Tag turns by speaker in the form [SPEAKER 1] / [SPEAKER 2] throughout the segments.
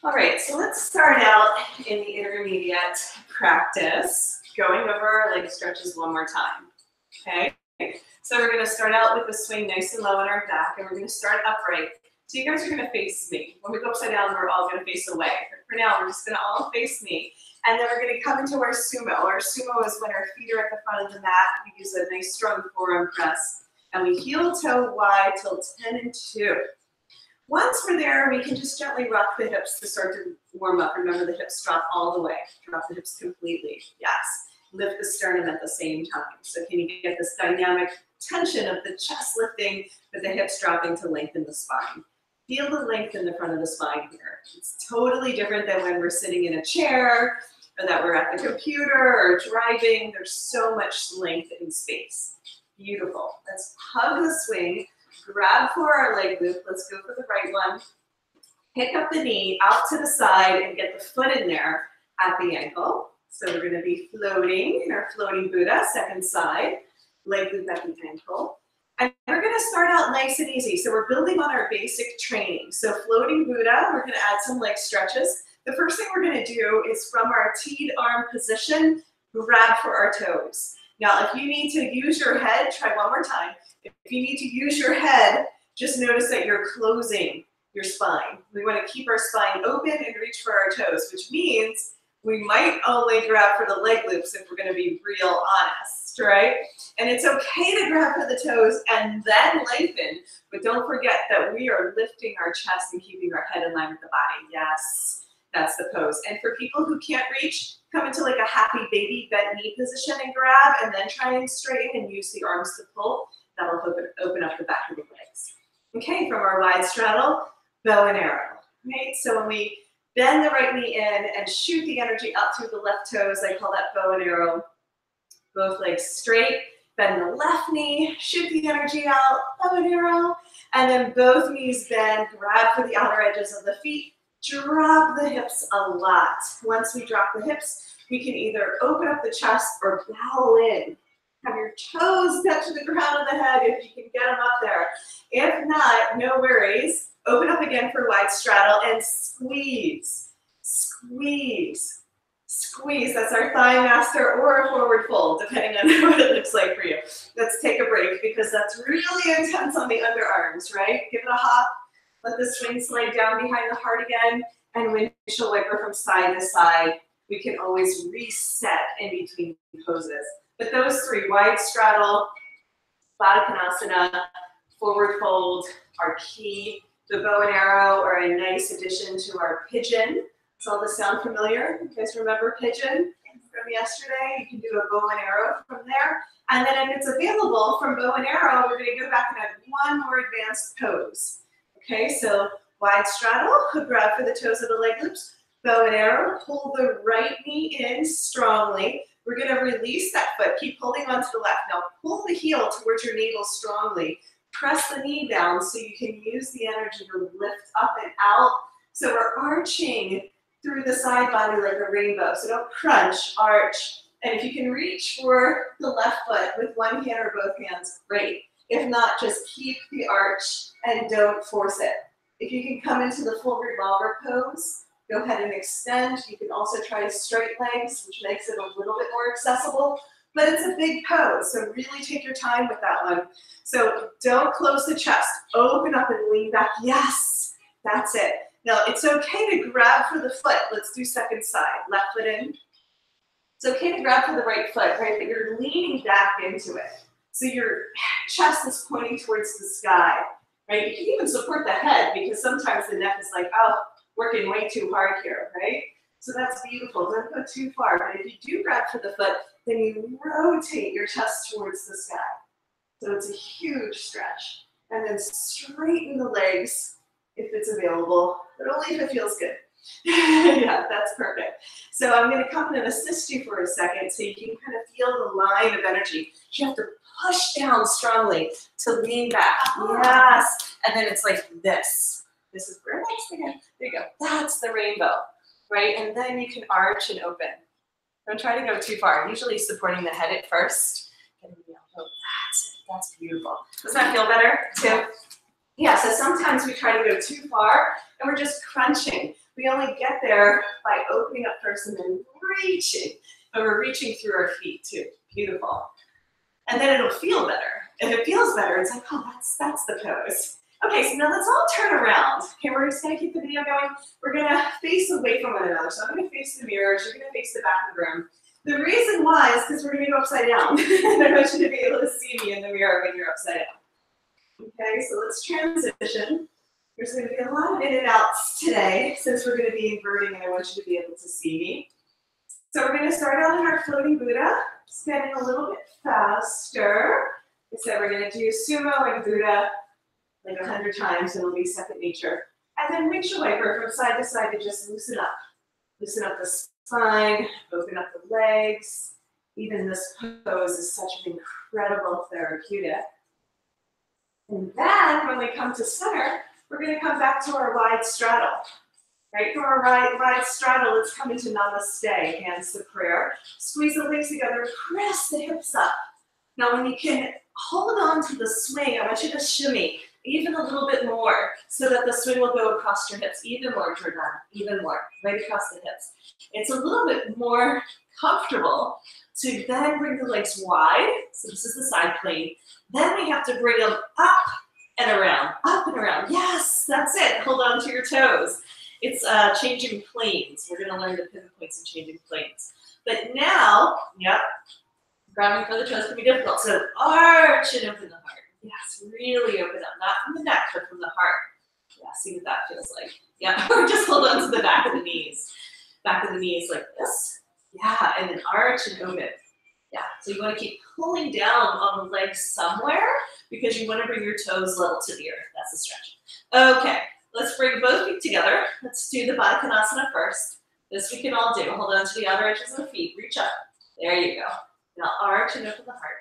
[SPEAKER 1] All right, so let's start out in the intermediate practice, going over our leg stretches one more time, okay? So we're gonna start out with the swing nice and low on our back, and we're gonna start upright. So you guys are gonna face me. When we go upside down, we're all gonna face away. But for now, we're just gonna all face me. And then we're gonna come into our sumo. Our sumo is when our feet are at the front of the mat. We use a nice strong forearm press. And we heel toe wide till 10 and 2. Once we're there, we can just gently rock the hips to start to warm up. Remember, the hips drop all the way. Drop the hips completely. Yes. Lift the sternum at the same time. So can you get this dynamic tension of the chest lifting, but the hips dropping to lengthen the spine? Feel the length in the front of the spine here. It's totally different than when we're sitting in a chair or that we're at the computer or driving. There's so much length in space. Beautiful. Let's hug the swing. Grab for our leg loop. Let's go for the right one. Pick up the knee out to the side and get the foot in there at the ankle. So we're going to be floating in our floating Buddha, second side, leg loop at the ankle. And we're going to start out nice and easy. So we're building on our basic training. So floating Buddha, we're going to add some leg stretches. The first thing we're going to do is from our teed arm position, grab for our toes. Now, if you need to use your head, try one more time. If you need to use your head, just notice that you're closing your spine. We want to keep our spine open and reach for our toes, which means we might only grab for the leg loops if we're going to be real honest, right? And it's okay to grab for the toes and then lengthen, but don't forget that we are lifting our chest and keeping our head in line with the body. Yes, that's the pose. And for people who can't reach, come into like a happy baby bent knee position and grab, and then try and straighten and use the arms to pull. That'll open up the back of the legs. Okay, from our wide straddle, bow and arrow. Right, so when we bend the right knee in and shoot the energy up through the left toes, I call that bow and arrow. Both legs straight, bend the left knee, shoot the energy out, bow and arrow, and then both knees bend, grab for the outer edges of the feet, drop the hips a lot. Once we drop the hips, we can either open up the chest or bow in. Have your toes touch the ground of the head if you can get them up there. If not, no worries. Open up again for wide straddle and squeeze, squeeze, squeeze. That's our thigh master or a forward fold, depending on what it looks like for you. Let's take a break because that's really intense on the underarms, right? Give it a hop. Let the swing slide down behind the heart again, and windshield wiper from side to side. We can always reset in between poses. But those three, wide straddle, Baddha Konasana, forward fold, are key. The bow and arrow are a nice addition to our pigeon. Does all this sound familiar? You guys remember pigeon from yesterday? You can do a bow and arrow from there. And then if it's available from bow and arrow, we're going to go back and add one more advanced pose. Okay, so wide straddle, grab for the toes of the leg loops, bow and arrow, pull the right knee in strongly. We're going to release that foot, keep holding on to the left. Now pull the heel towards your navel strongly. Press the knee down so you can use the energy to lift up and out. So we're arching through the side body like a rainbow. So don't crunch, arch. And if you can reach for the left foot with one hand or both hands, great. If not, just keep the arch and don't force it. If you can come into the full revolver pose, go ahead and extend. You can also try straight legs, which makes it a little bit more accessible, but it's a big pose, so really take your time with that one. So don't close the chest. Open up and lean back. Yes, that's it. Now, it's okay to grab for the foot. Let's do second side. Left foot in. It's okay to grab for the right foot, right? But you're leaning back into it. So your chest is pointing towards the sky, right? You can even support the head because sometimes the neck is like, oh, working way too hard here, right? So that's beautiful. Don't go too far. But if you do grab for the foot, then you rotate your chest towards the sky. So it's a huge stretch. And then straighten the legs if it's available, but only if it feels good. Yeah, that's perfect. So I'm going to come in and assist you for a second so you can kind of feel the line of energy. You have to push down strongly to lean back. Yes. And then it's like this. This is where next again. There you go. That's the rainbow, right? And then you can arch and open. Don't try to go too far. Usually supporting the head at first. That's it. That's beautiful. Does that feel better too? Yeah, so sometimes we try to go too far and we're just crunching. We only get there by opening up first and then reaching. But we're reaching through our feet too. Beautiful. And then it'll feel better. If it feels better, it's like, oh, that's the pose. Okay, so now let's all turn around. Okay, we're just gonna keep the video going. We're gonna face away from one another. So I'm gonna face the mirror, you're gonna face the back of the room. The reason why is because we're gonna go upside down. And I want you to be able to see me in the mirror when you're upside down. Okay, so let's transition. There's gonna be a lot of in and outs today since we're gonna be inverting and I want you to be able to see me. So we're gonna start out in our floating Buddha, standing a little bit faster. We said we're gonna do sumo and Buddha like 100 times, and it'll be second nature. And then windshield wiper from side to side to just loosen up. Loosen up the spine, open up the legs. Even this pose is such an incredible therapeutic. And then when we come to center, we're gonna come back to our wide straddle. Right, from our wide straddle, let's come into namaste, hands to prayer. Squeeze the legs together, press the hips up. Now when you can hold on to the swing, I want you to shimmy even a little bit more so that the swing will go across your hips, even more, Jordana, even more, right across the hips. It's a little bit more comfortable to then bring the legs wide, so this is the side plane. Then we have to bring them up and around, yes, that's it, hold on to your toes. It's changing planes. We're gonna learn the pivot points and changing planes. But now, yep, grabbing for the toes can be difficult. So arch and open the heart. Yes, really open up, not from the neck, but from the heart. Yeah, see what that feels like. Yeah, or just hold on to the back of the knees. Back of the knees like this. Yeah, and then arch and open. Yeah, so you wanna keep pulling down on the legs somewhere because you wanna bring your toes level to the earth. That's a stretch. Okay, let's bring both feet together. Let's do the Baddha Konasana first. This we can all do. Hold on to the outer edges of the feet, reach up. There you go. Now arch and open the heart.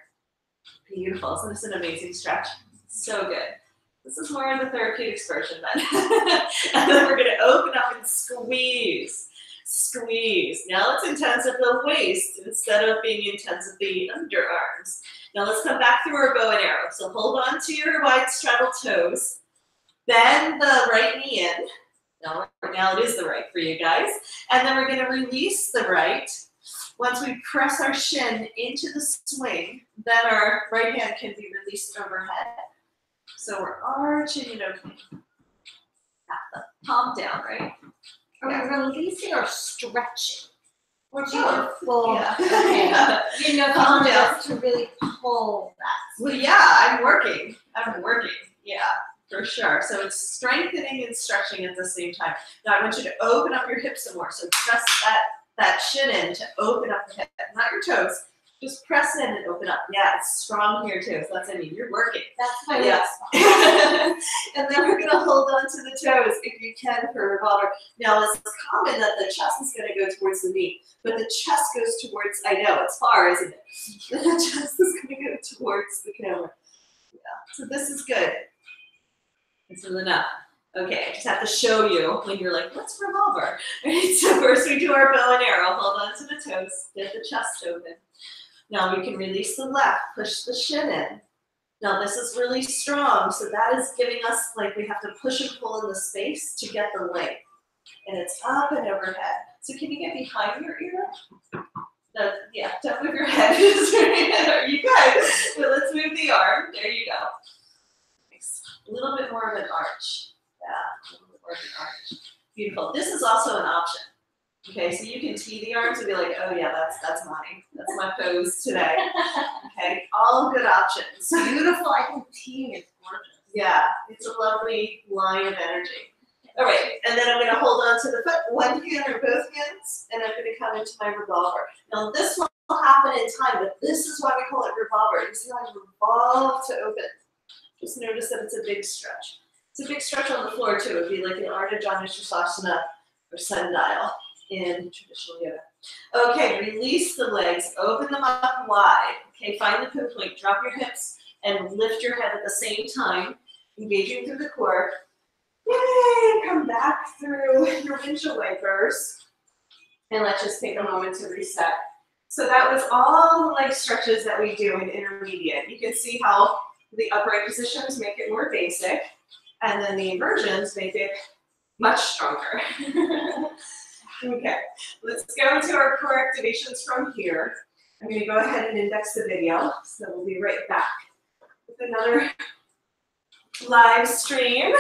[SPEAKER 1] Beautiful, isn't this an amazing stretch? So good. This is more of the therapeutics version then. And then we're gonna open up and squeeze. Squeeze. Now let's intense at the waist instead of being intense at the underarms. Now let's come back through our bow and arrow. So hold on to your wide straddle toes. Bend the right knee in. Now it is the right for you guys. And then we're gonna release the right. Once we press our shin into the swing, then our right hand can be released overhead. So we're arching and opening. The palm down, right?
[SPEAKER 2] Are we releasing or stretching? We're doing full.
[SPEAKER 1] Yeah.
[SPEAKER 2] Okay. You know,
[SPEAKER 1] Palm down
[SPEAKER 2] to really pull that.
[SPEAKER 1] Well, yeah, I'm working. Yeah, for sure. So it's strengthening and stretching at the same time. Now I want you to open up your hips some more. So press that shin in to open up the hip, not your toes. Just press in and open up. Yeah, it's strong here too. So that's what I mean. You're working.
[SPEAKER 2] That's my
[SPEAKER 1] yes. And then we're gonna hold on to the toes if you can for a revolver. Now it's common that the chest is gonna go towards the knee, but the chest goes towards. I know it's far, isn't it? The chest is gonna go towards the camera. Yeah. So this is good. This is enough. Okay, I just have to show you when you're like, what's revolver? Right, so first we do our bow and arrow. Hold on to the toes, get the chest open. Now we can release the left, push the shin in. Now this is really strong, so that is giving us, like we have to push and pull in the space to get the leg. And it's up and overhead. So can you get behind your ear? No, yeah, don't move your head. You guys, so let's move the arm. There you go. A little bit more of an arch. Yeah, a little bit more of an arch. Beautiful. This is also an option. Okay, so you can tee the arms and be like, oh yeah, that's mine. That's my pose today. Okay, all good options.
[SPEAKER 2] Beautiful. I think teeing is gorgeous.
[SPEAKER 1] Yeah, it's a lovely line of energy. All right, and then I'm going to hold on to the foot, one hand or both hands, and I'm going to come into my revolver. Now this will happen in time, but this is why we call it revolver. You see how I revolve to open. Just notice that it's a big stretch. It's a big stretch on the floor too. It would be like an Ardha Janusasana or sundial in traditional yoga. Okay, release the legs, open them up wide. Okay, find the pivot point, drop your hips, and lift your head at the same time, engaging through the core. Yay! Come back through your windshield wipers. And let's just take a moment to reset. So that was all the leg stretches that we do in intermediate. You can see how the upright positions make it more basic, and then the inversions make it much stronger. Okay, let's go into our core activations from here. I'm going to go ahead and index the video, so we'll be right back with another live stream.